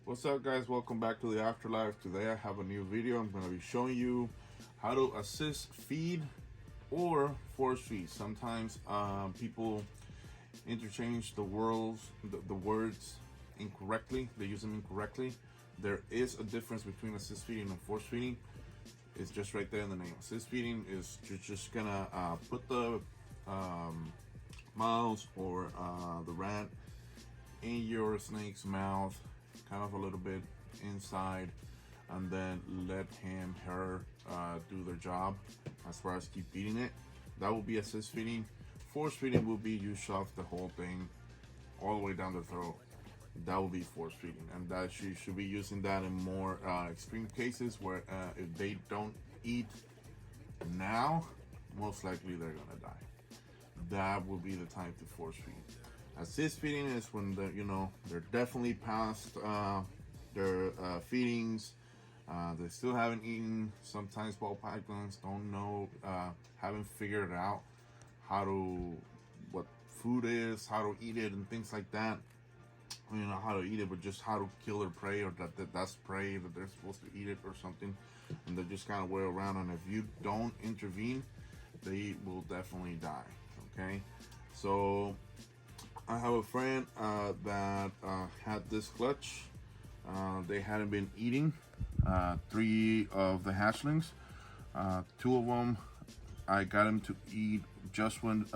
What's up, guys? Welcome back to the Afterlife. Today I have a new video. I'm going to be showing you how to assist feed or force feed. Sometimes people interchange the words incorrectly. They use them incorrectly. There is a difference between assist feeding and force feeding. It's just right there in the name. Assist feeding is you're just gonna put the mouse or the rat in your snake's mouth, kind of a little bit inside, and then let her do their job as far as keep feeding it. That will be assist feeding. Force feeding will be you shove the whole thing all the way down the throat. That will be force feeding, and that you should be using that in more extreme cases where if they don't eat now, most likely they're gonna die. That will be the time to force feed. Assist feeding is when they're definitely past their feedings. They still haven't eaten. Sometimes ball pythons don't know, haven't figured out what food is, how to eat it, and things like that. How to eat it, but just how to kill their prey, or that's prey that they're supposed to eat it or something, and they just kind of wear around. And if you don't intervene, they will definitely die. Okay, so I have a friend that had this clutch. They hadn't been eating. 3 of the hatchlings. 2 of them, I got them to eat just when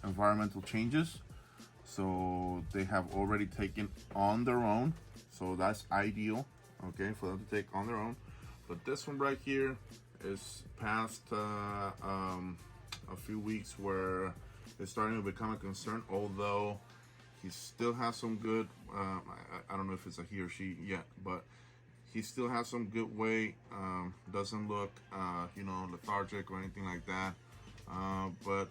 environmental changes. So they have already taken on their own. So that's ideal, okay, for them to take on their own. But this one right here is past a few weeks where it's starting to become a concern, although he still has some good, I don't know if it's a he or she yet, but he still has some good weight, doesn't look, lethargic or anything like that. But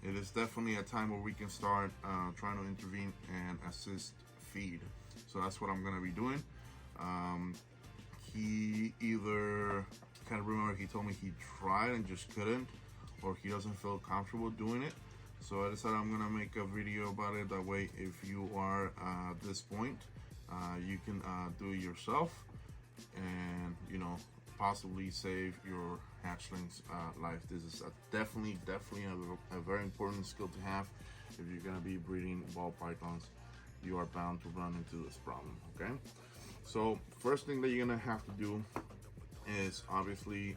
it is definitely a time where we can start trying to intervene and assist feed. So that's what I'm going to be doing. He either, can't remember, he told me he tried and just couldn't, or he doesn't feel comfortable doing it. So I decided I'm gonna make a video about it. That way, if you are at this point, you can do it yourself, and possibly save your hatchling's life. This is definitely a very important skill to have if you're gonna be breeding ball pythons. You are bound to run into this problem. Okay, so first thing that you're gonna have to do is obviously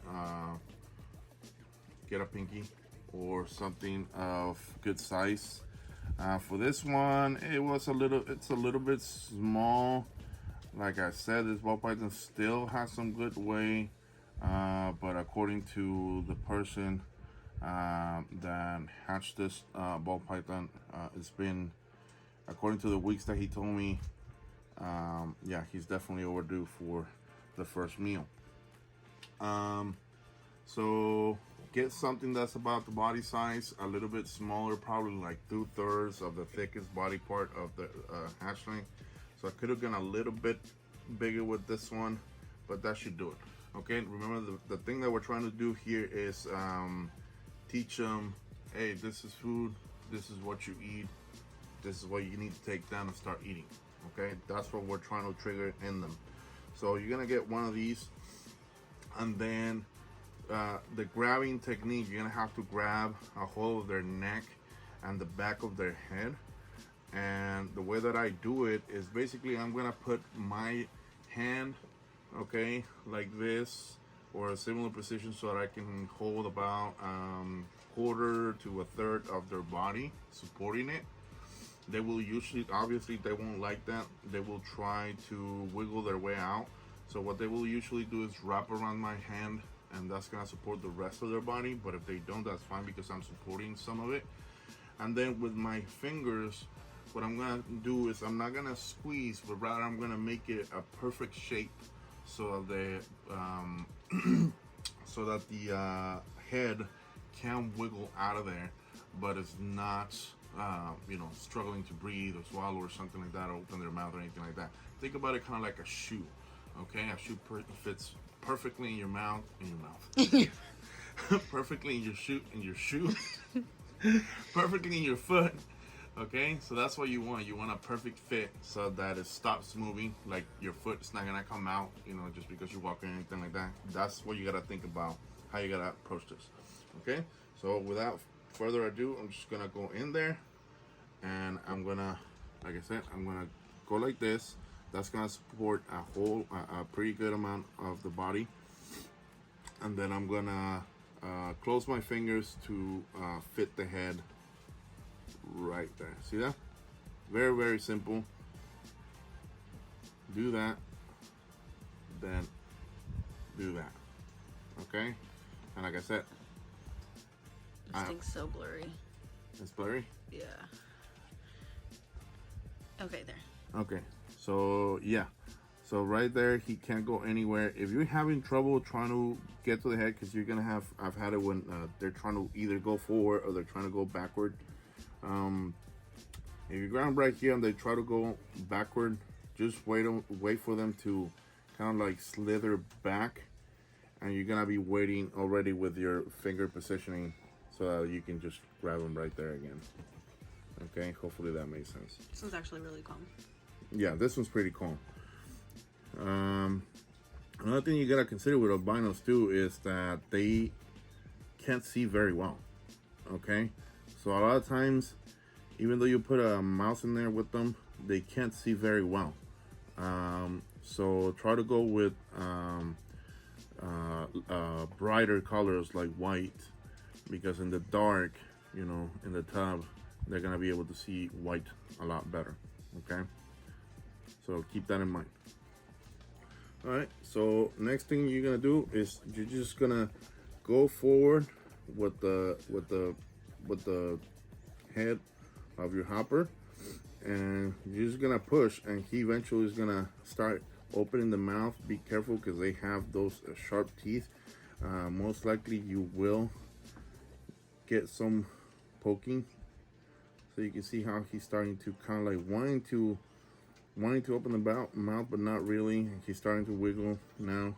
get a pinky or something of good size. For this one, it's a little bit small. Like I said, this ball python still has some good weight, but according to the person that hatched this ball python, it's been, according to the weeks that he told me, yeah, he's definitely overdue for the first meal. So get something that's about the body size, a little bit smaller, probably like 2/3 of the thickest body part of the hatchling. So I could have gone a little bit bigger with this one, but that should do it. Okay, remember the thing that we're trying to do here is teach them, hey, this is food, this is what you eat, this is what you need to take down and start eating. Okay, that's what we're trying to trigger in them. So you're gonna get one of these, and then the grabbing technique, you're gonna have to grab a hold of their neck and the back of their head. And the way that I do it is basically I'm gonna put my hand, okay, like this, or a similar position, so that I can hold about 1/4 to 1/3 of their body, supporting it. They will usually, obviously they won't like that, they will try to wiggle their way out. So what they will usually do is wrap around my hand, and that's gonna support the rest of their body. But if they don't, that's fine, because I'm supporting some of it. And then with my fingers, what I'm gonna do is I'm not gonna squeeze, but rather I'm gonna make it a perfect shape, so that so that the head can wiggle out of there, but it's not struggling to breathe or swallow or something like that, or open their mouth or anything like that. Think about it kind of like a shoe. Okay, a shoe fits perfectly in your mouth, perfectly in your shoe, perfectly in your foot, Okay, so that's what you want. You want a perfect fit so that it stops moving. Like your foot's not gonna come out, you know, just because you're walking or anything like that. That's what you gotta think about, how you gotta approach this. Okay, so without further ado, I'm just gonna go in there and I'm gonna, like I said, I'm gonna go like this. That's gonna support a pretty good amount of the body. And then I'm gonna close my fingers to fit the head right there. See that? Very, very simple. Do that, then do that. Okay? And like I said, This thing's so blurry. It's blurry? Yeah. Okay, there. Okay. So, yeah. So right there, he can't go anywhere. If you're having trouble trying to get to the head, because you're going to have, I've had it when they're trying to either go forward or they're trying to go backward. If you grab them right here and they try to go backward, just wait for them to kind of like slither back, and you're gonna be waiting already with your finger positioning so that you can just grab them right there again. Okay, hopefully that makes sense. This one's actually really calm. Yeah, this one's pretty calm. Another thing you gotta consider with albinos too is that they can't see very well. Okay, so a lot of times, even though you put a mouse in there with them, they can't see very well. So try to go with brighter colors like white, because in the dark, you know, in the tub, they're gonna be able to see white a lot better. Okay, so keep that in mind. All right, so next thing you're gonna do is you're just gonna go forward with the head of your hopper, and you're just gonna push, and he eventually is gonna start opening the mouth. Be careful because they have those sharp teeth. Most likely you will get some poking, so you can see how he's starting to kind of like wanting to open the mouth, but not really. He's starting to wiggle now.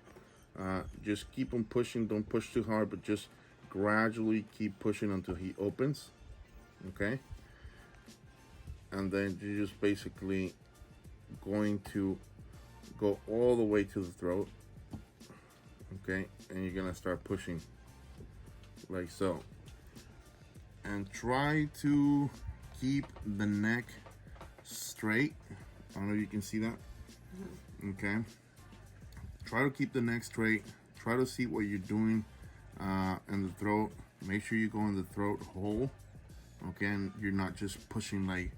Just keep on pushing. Don't push too hard, but just gradually keep pushing until he opens. Okay, and then you're just basically going to go all the way to the throat. Okay, and you're gonna start pushing like so, and try to keep the neck straight. I don't know if you can see that. Okay, try to keep the neck straight. Try to see what you're doing in the throat. Make sure you go in the throat whole. Okay, and you're not just pushing like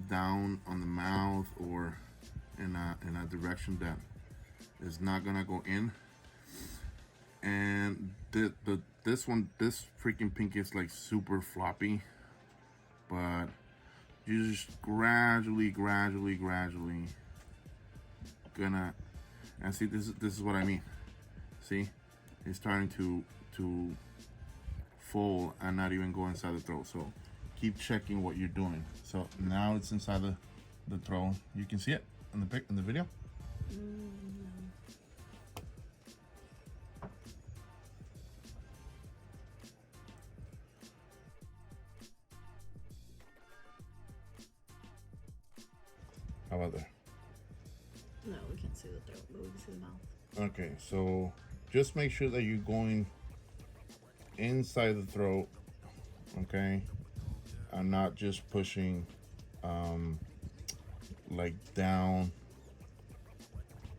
down on the mouth or in a direction that is not gonna go in. And this freaking pink is like super floppy, but you just gradually gonna, and see, this is what I mean. See, it's starting to fold and not even go inside the throat. So keep checking what you're doing. So now it's inside the throat. You can see it in the video. How about there? No, we can't see the throat, but we can see the mouth. Okay, so just make sure that you're going inside the throat, okay, and not just pushing like down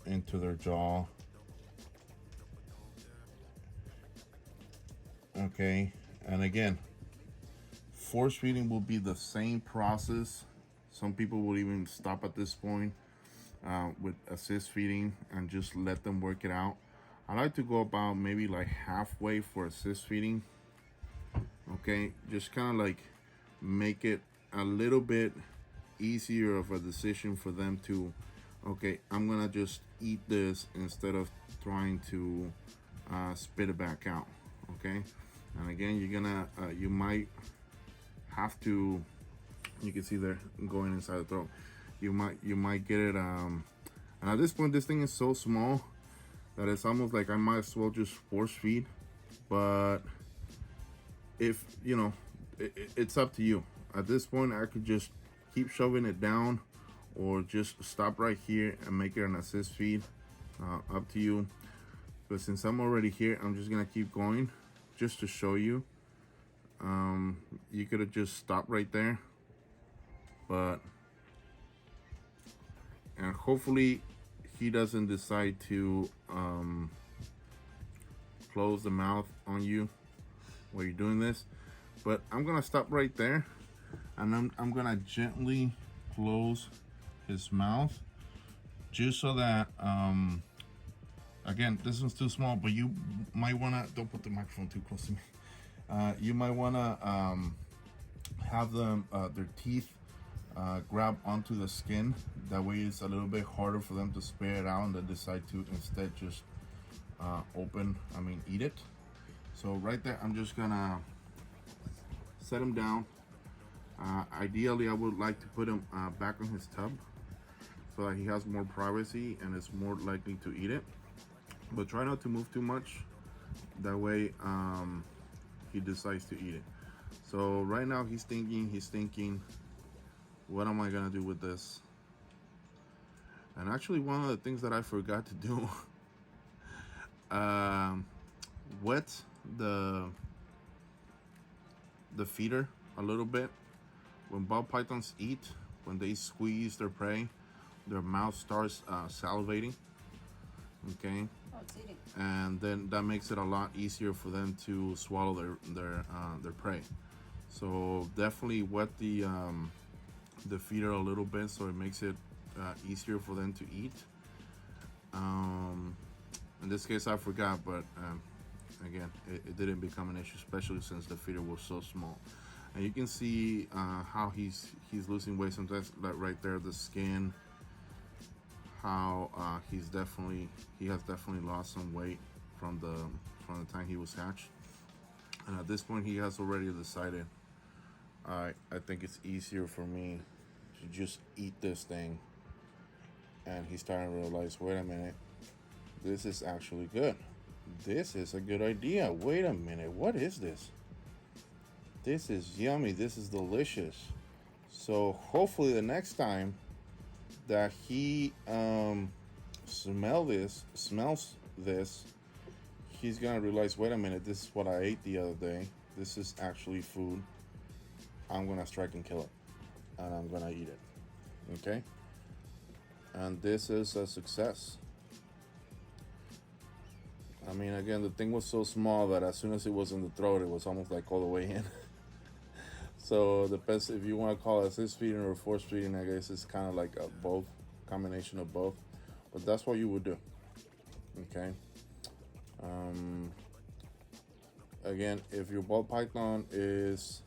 into their jaw. Okay, and again, force feeding will be the same process. Some people will even stop at this point with assist feeding and just let them work it out. I like to go about maybe like halfway for assist feeding. Okay, just kind of like make it a little bit easier of a decision for them to, okay, I'm gonna just eat this instead of trying to spit it back out. Okay, and again, you're gonna you might have to, you can see they're going inside the throat. You might get it and at this point this thing is so small that it's almost like I might as well just force feed. But if you know, it's up to you. At this point I could just keep shoving it down or just stop right here and make it an assist feed. Up to you. But since I'm already here, I'm just gonna keep going just to show you. You could have just stopped right there, but and hopefully he doesn't decide to close the mouth on you while you're doing this. But I'm gonna stop right there, and I'm gonna gently close his mouth just so that again, this one's too small, but you might wanna, don't put the microphone too close to me. You might wanna have them their teeth grab onto the skin. That way it's a little bit harder for them to spare it out and they decide to instead just eat it. So right there, I'm just gonna set him down. Ideally, I would like to put him back on his tub so that he has more privacy and is more likely to eat it. But try not to move too much. That way he decides to eat it. So right now he's thinking, what am I gonna do with this? And actually, one of the things that I forgot to do, wet the feeder a little bit. When ball pythons eat, when they squeeze their prey, their mouth starts salivating. Okay, Oh, it's eating. and then that makes it a lot easier for them to swallow their prey. So definitely wet the feeder a little bit so it makes it easier for them to eat. In this case, I forgot, but again, it didn't become an issue, especially since the feeder was so small. And you can see how he's losing weight sometimes, like right there, the skin. How he has definitely lost some weight from the time he was hatched. And at this point, he has already decided, I think it's easier for me to just eat this thing. And he's starting to realize, wait a minute, this is actually good. This is a good idea. Wait a minute, what is this? This is yummy. This is delicious. So hopefully the next time that he smells this, he's gonna realize, wait a minute, this is what I ate the other day. This is actually food. I'm gonna strike and kill it, and I'm gonna eat it. Okay? And this is a success. I mean, again, the thing was so small that as soon as it was in the throat, it was almost like all the way in. So the best, if you want to call it assist feeding or force feeding, I guess it's kind of like a both, combination of both. But that's what you would do. Okay. Again, if your ball python is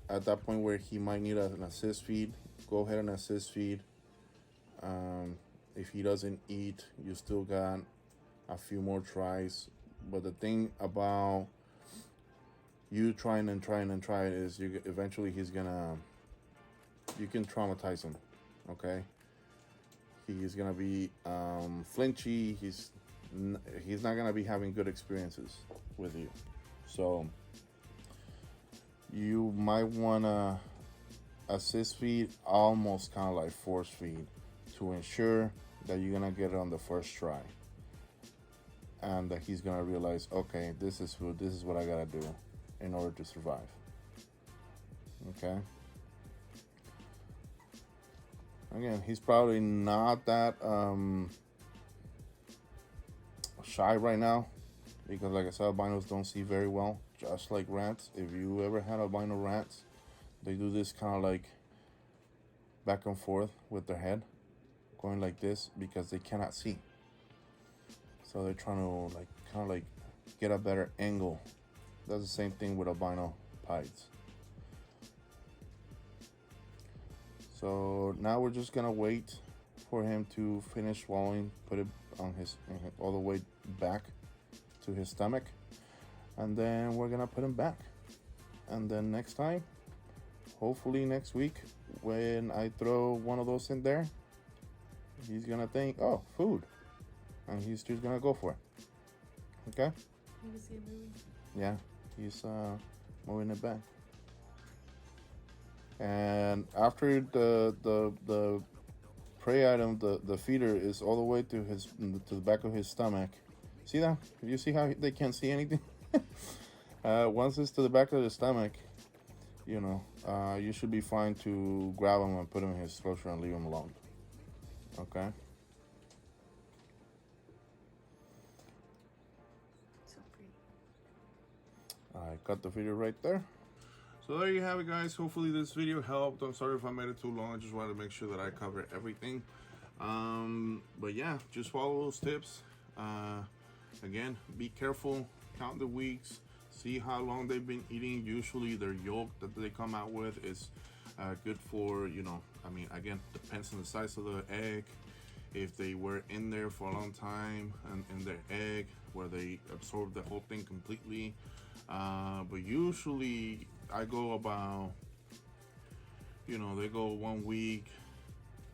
at that point where he might need an assist feed, go ahead and assist feed. If he doesn't eat, you still got a few more tries. But the thing about you trying it is eventually you can traumatize him. Okay, he's gonna be flinchy. He's not gonna be having good experiences with you. So you might wanna assist feed, almost kind of like force feed, to ensure that you're gonna get it on the first try, and that he's gonna realize, okay, this is food. This is what I gotta do in order to survive. Okay. Again, he's probably not that shy right now, because like I said, albinos don't see very well, just like rats. If you ever had albino rats, they do this kind of like back and forth with their head, going like this, because they cannot see. So they're trying to kind of get a better angle. That's the same thing with albino pieds. So now we're just gonna wait for him to finish swallowing, put it on his all the way back to his stomach, and then we're gonna put him back. And then next time, hopefully next week, when I throw one of those in there, he's gonna think, oh, food, and he's just gonna go for it. Okay? You can see it moving. Yeah, he's moving it back. And after the prey item, the feeder is all the way to the back of his stomach. See that? You see how they can't see anything? Once it's to the back of the stomach, you know, you should be fine to grab him and put him in his closure and leave him alone. Okay. So pretty. I cut the video right there. So there you have it, guys. Hopefully this video helped. I'm sorry if I made it too long. I just wanted to make sure that I covered everything. But yeah, just follow those tips. Again, be careful, count the weeks, see how long they've been eating. Usually their yolk that they come out with is good for, you know, I mean, again, depends on the size of the egg. If they were in there for a long time and in their egg where they absorb the whole thing completely. But usually I go about, you know, they go 1 week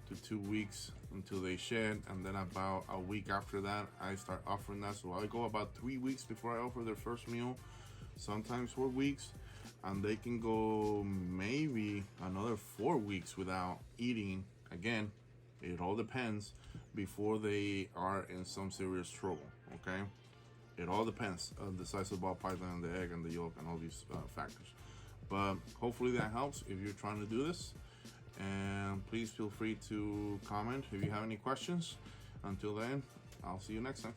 to 2 weeks until they shed, and then about a week after that I start offering that. So I go about 3 weeks before I offer their first meal, sometimes 4 weeks, and they can go maybe another 4 weeks without eating. Again, it all depends before they are in some serious trouble. Okay, it all depends on the size of the ball python and the egg and the yolk and all these factors. But hopefully that helps if you're trying to do this. And please feel free to comment if you have any questions. Until then, I'll see you next time.